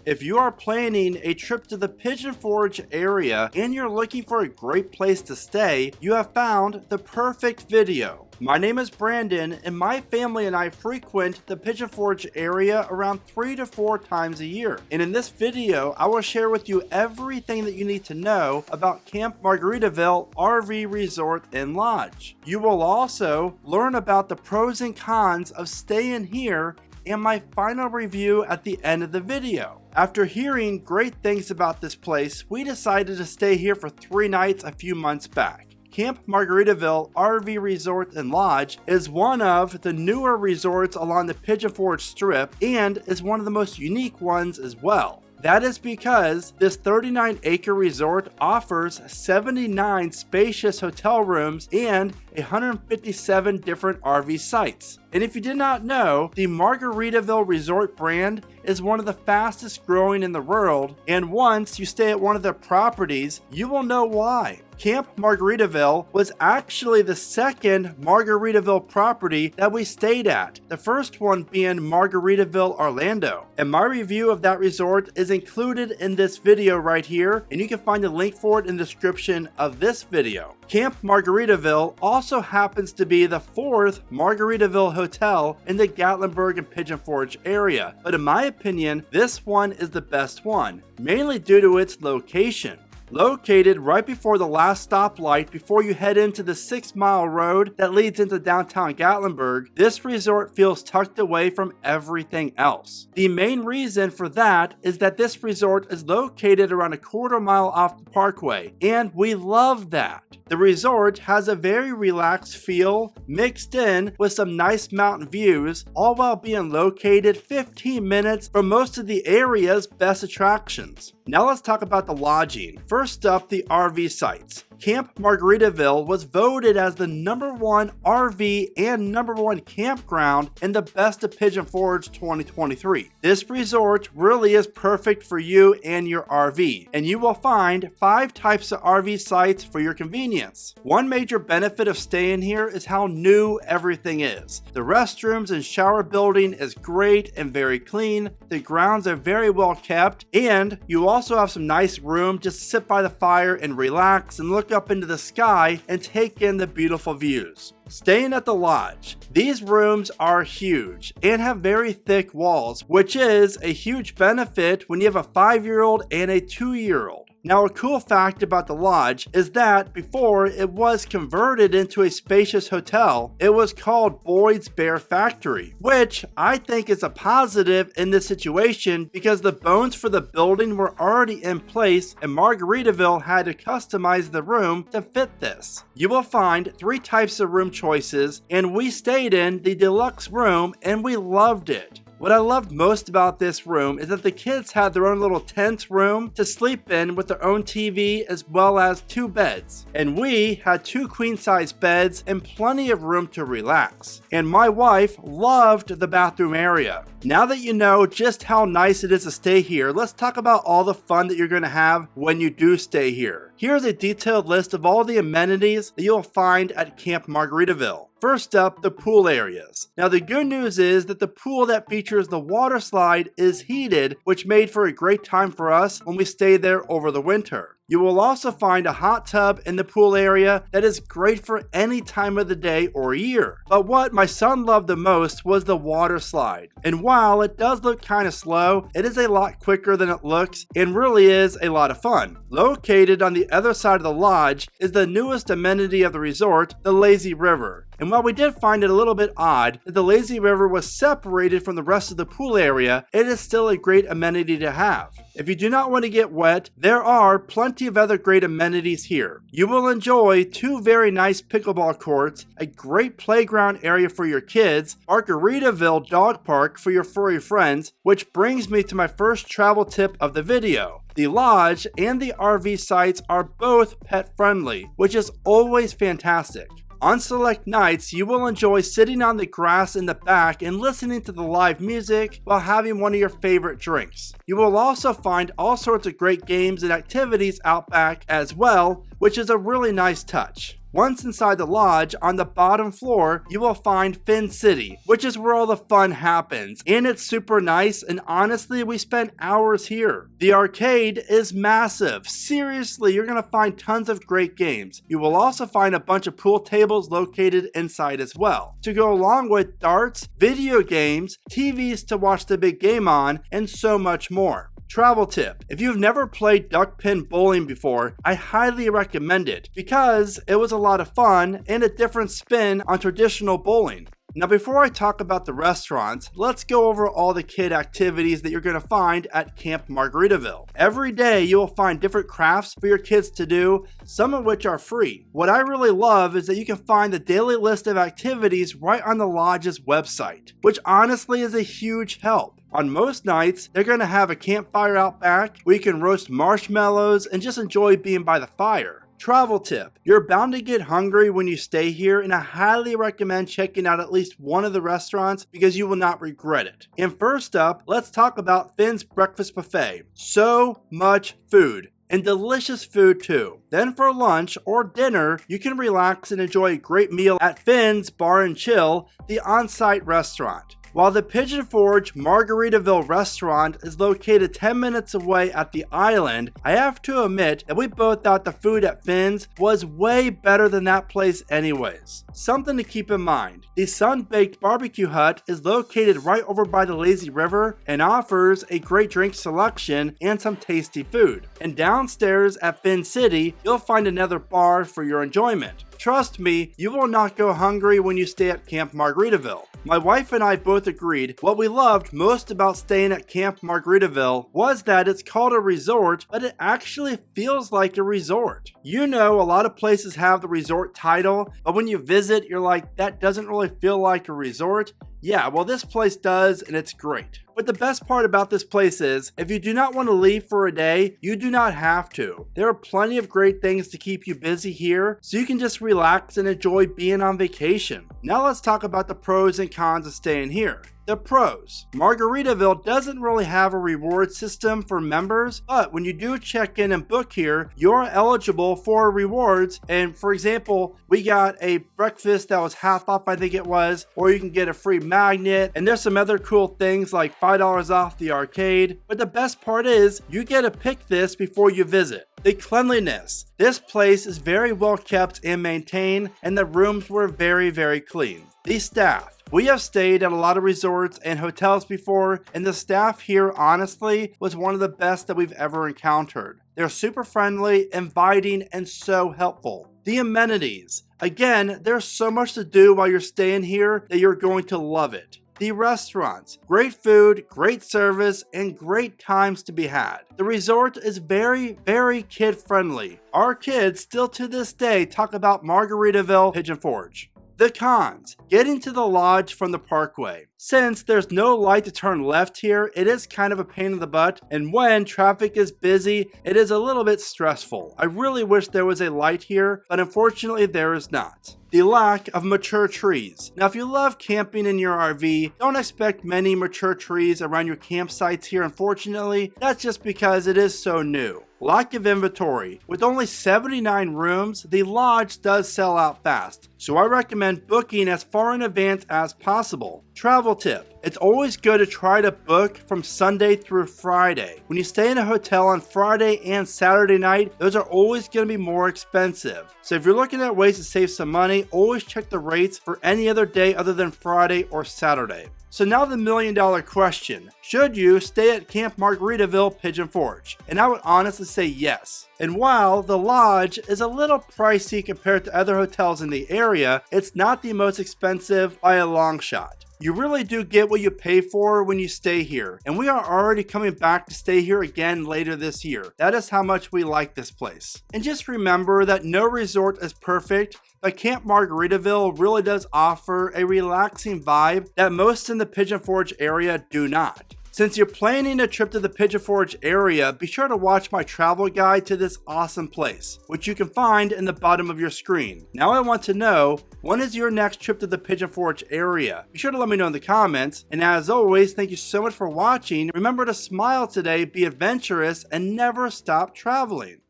If you are planning a trip to the Pigeon Forge area and you're looking for a great place to stay, you have found the perfect video. My name is Brandon, and my family and I frequent the Pigeon Forge area around 3 to 4 times a year. And in this video, I will share with you everything that you need to know about Camp Margaritaville RV Resort and Lodge. You will also learn about the pros and cons of staying here and my final review at the end of the video. After hearing great things about this place, we decided to stay here for 3 nights a few months back. Camp Margaritaville RV Resort and Lodge is one of the newer resorts along the Pigeon Forge Strip and is one of the most unique ones as well. That is because this 39-acre resort offers 79 spacious hotel rooms and 157 different RV sites. And if you did not know, the Margaritaville Resort brand is one of the fastest growing in the world, and once you stay at one of their properties, you will know why. Camp Margaritaville was actually the second Margaritaville property that we stayed at, the first one being Margaritaville Orlando. And my review of that resort is included in this video right here, and you can find the link for it in the description of this video. Camp Margaritaville also happens to be the 4th Margaritaville hotel in the Gatlinburg and Pigeon Forge area, but in my opinion, this one is the best one, mainly due to its location. Located right before the last stoplight before you head into the 6-mile road that leads into downtown Gatlinburg, this resort feels tucked away from everything else. The main reason for that is that this resort is located around a quarter mile off the parkway, and we love that. The resort has a very relaxed feel mixed in with some nice mountain views, all while being located 15 minutes from most of the area's best attractions. Now let's talk about the lodging. First up, the RV sites. Camp Margaritaville was voted as the #1 RV and #1 campground in the Best of Pigeon Forge 2023. This resort really is perfect for you and your RV, and you will find 5 types of RV sites for your convenience. One major benefit of staying here is how new everything is. The restrooms and shower building is great and very clean, the grounds are very well kept, and you also have some nice room just to sit by the fire and relax and look up into the sky and take in the beautiful views. Staying at the lodge. These rooms are huge and have very thick walls, which is a huge benefit when you have a 5-year-old and a 2-year-old. Now, a cool fact about the lodge is that before it was converted into a spacious hotel, it was called Boyd's Bear Factory, which I think is a positive in this situation because the bones for the building were already in place and Margaritaville had to customize the room to fit this. You will find 3 types of room choices, and we stayed in the deluxe room and we loved it. What I loved most about this room is that the kids had their own little tent room to sleep in with their own TV as well as 2 beds. And we had 2 queen-size beds and plenty of room to relax. And my wife loved the bathroom area. Now that you know just how nice it is to stay here, let's talk about all the fun that you're going to have when you do stay here. Here's a detailed list of all the amenities that you'll find at Camp Margaritaville. First up, the pool areas. Now the good news is that the pool that features the water slide is heated, which made for a great time for us when we stayed there over the winter. You will also find a hot tub in the pool area that is great for any time of the day or year. But what my son loved the most was the water slide. And while it does look kind of slow, it is a lot quicker than it looks and really is a lot of fun. Located on the other side of the lodge is the newest amenity of the resort, the lazy river. And while we did find it a little bit odd that the lazy river was separated from the rest of the pool area, it is still a great amenity to have. If you do not want to get wet, there are plenty of other great amenities here. You will enjoy 2 very nice pickleball courts, a great playground area for your kids, Margaritaville Dog Park for your furry friends, which brings me to my first travel tip of the video. The lodge and the RV sites are both pet friendly, which is always fantastic. On select nights, you will enjoy sitting on the grass in the back and listening to the live music while having one of your favorite drinks. You will also find all sorts of great games and activities out back as well, which is a really nice touch. Once inside the lodge, on the bottom floor, you will find Fin City, which is where all the fun happens, and it's super nice, and honestly, we spent hours here. The arcade is massive. Seriously, you're gonna find tons of great games. You will also find a bunch of pool tables located inside as well, to go along with darts, video games, TVs to watch the big game on, and so much more. Travel tip: if you've never played duck pin bowling before, I highly recommend it because it was a lot of fun and a different spin on traditional bowling. Now, before I talk about the restaurants, let's go over all the kid activities that you're going to find at Camp Margaritaville. Every day you will find different crafts for your kids to do, some of which are free. What I really love is that you can find the daily list of activities right on the lodge's website, which honestly is a huge help. On most nights, they're going to have a campfire out back where you can roast marshmallows and just enjoy being by the fire. Travel tip: you're bound to get hungry when you stay here, and I highly recommend checking out at least one of the restaurants because you will not regret it. And first up, let's talk about Finn's Breakfast Buffet. So much food. And delicious food too. Then for lunch or dinner, you can relax and enjoy a great meal at Finn's Bar and Chill, the on-site restaurant. While the Pigeon Forge Margaritaville restaurant is located 10 minutes away at the island, I have to admit that we both thought the food at Finn's was way better than that place anyways. Something to keep in mind: the Sun-Baked Barbecue Hut is located right over by the lazy river and offers a great drink selection and some tasty food. And downstairs at Fin City, you'll find another bar for your enjoyment. Trust me, you will not go hungry when you stay at Camp Margaritaville. My wife and I both agreed what we loved most about staying at Camp Margaritaville was that it's called a resort, but it actually feels like a resort. You know, a lot of places have the resort title, but when you visit, you're like, that doesn't really feel like a resort. Yeah, well, this place does, and it's great. But the best part about this place is, if you do not want to leave for a day, you do not have to. There are plenty of great things to keep you busy here, so you can just relax and enjoy being on vacation. Now let's talk about the pros and cons of staying here. The pros: Margaritaville doesn't really have a reward system for members, but when you do check in and book here, you're eligible for rewards. And for example, we got a breakfast that was half off, I think it was, or you can get a free magnet, and there's some other cool things like $5 off the arcade. But the best part is, you get to pick this before you visit. The cleanliness: this place is very well kept and maintained, and the rooms were very, very clean. The staff: we have stayed at a lot of resorts and hotels before, and the staff here honestly was one of the best that we've ever encountered. They're super friendly, inviting, and so helpful. The amenities: again, there's so much to do while you're staying here that you're going to love it. The restaurants: great food, great service, and great times to be had. The resort is very, very kid friendly. Our kids still to this day talk about Margaritaville Pigeon Forge. The cons: getting to the lodge from the parkway. Since there's no light to turn left here, it is kind of a pain in the butt, and when traffic is busy, it is a little bit stressful. I really wish there was a light here, but unfortunately there is not. The lack of mature trees. Now, if you love camping in your RV, don't expect many mature trees around your campsites here, unfortunately. That's just because it is so new. Lack of inventory. With only 79 rooms, the lodge does sell out fast, so I recommend booking as far in advance as possible. Travel tip: it's always good to try to book from Sunday through Friday. When you stay in a hotel on Friday and Saturday night, those are always going to be more expensive. So if you're looking at ways to save some money, always check the rates for any other day other than Friday or Saturday. So now the million-dollar question: should you stay at Camp Margaritaville Pigeon Forge? And I would honestly say yes. And while the lodge is a little pricey compared to other hotels in the area, it's not the most expensive by a long shot. You really do get what you pay for when you stay here, and we are already coming back to stay here again later this year. That is how much we like this place. And just remember that no resort is perfect, but Camp Margaritaville really does offer a relaxing vibe that most in the Pigeon Forge area do not. Since you're planning a trip to the Pigeon Forge area, be sure to watch my travel guide to this awesome place, which you can find in the bottom of your screen. Now I want to know, when is your next trip to the Pigeon Forge area? Be sure to let me know in the comments, and as always, thank you so much for watching. Remember to smile today, be adventurous, and never stop traveling.